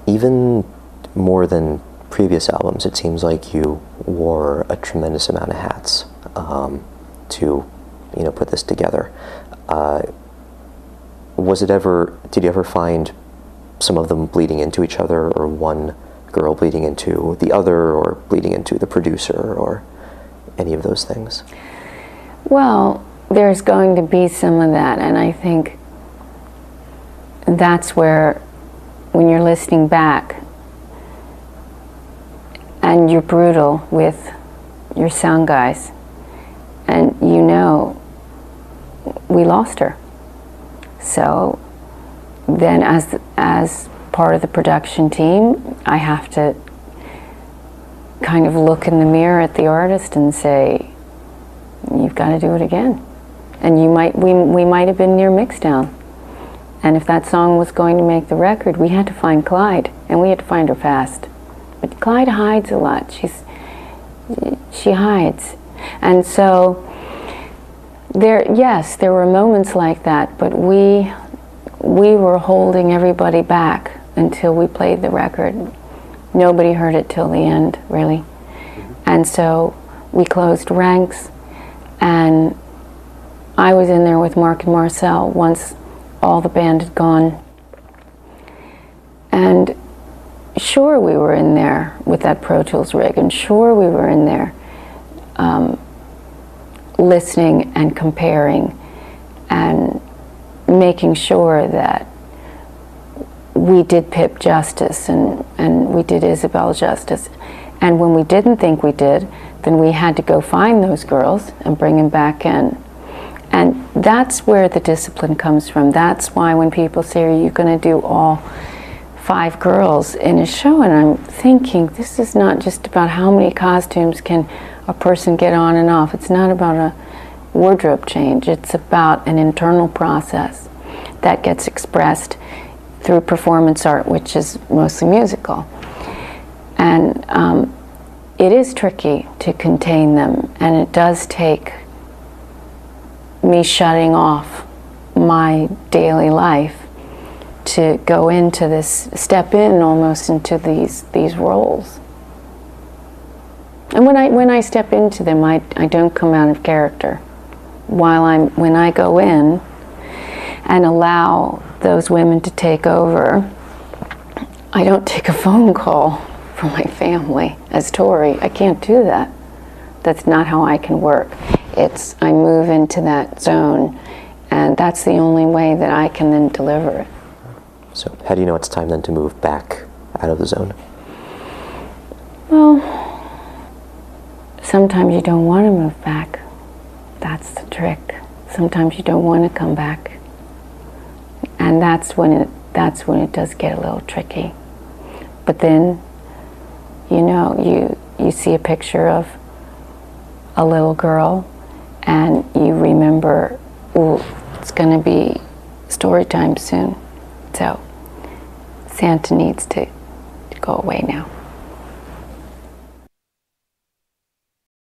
Even more than previous albums, it seems like you wore a tremendous amount of hats to, put this together. Did you ever find some of them bleeding into each other, or one girl bleeding into the other, or bleeding into the producer, or any of those things? Well, there's going to be some of that, and I think that's where, when you're listening back and you're brutal with your sound guys, and we lost her. So then as part of the production team, I have to kind of look in the mirror at the artist and say, you've got to do it again. And we might have been near mixdown. And if that song was going to make the record, we had to find Clyde, and we had to find her fast. But Clyde hides a lot. She hides. And so there were moments like that, but we were holding everybody back until we played the record. Nobody heard it till the end, really. Mm-hmm. And so we closed ranks, and I was in there with Mark and Marcel once all the band had gone. And sure, we were in there with that Pro Tools rig, and sure, we were in there listening and comparing and making sure that we did Pip justice and we did Isabel justice. And when we didn't think we did, then we had to go find those girls and bring them back in. And that's where the discipline comes from. That's why when people say, are you going to do all 5 girls in a show? And I'm thinking, this is not just about how many costumes can a person get on and off. It's not about a wardrobe change. It's about an internal process that gets expressed through performance art, which is mostly musical. And it is tricky to contain them, and it does take me shutting off my daily life to go into this, step in almost into these roles. And when I step into them, I don't come out of character. When I go in and allow those women to take over, I don't take a phone call from my family as Tori. I can't do that. That's not how I can work. I move into that zone, and that's the only way that I can then deliver it. So how do you know it's time then to move back out of the zone? Well, sometimes you don't want to move back. That's the trick. Sometimes you don't want to come back. And that's when it does get a little tricky. But then, you see a picture of a little girl, and you remember, ooh, it's going to be story time soon. So Santa needs to go away now.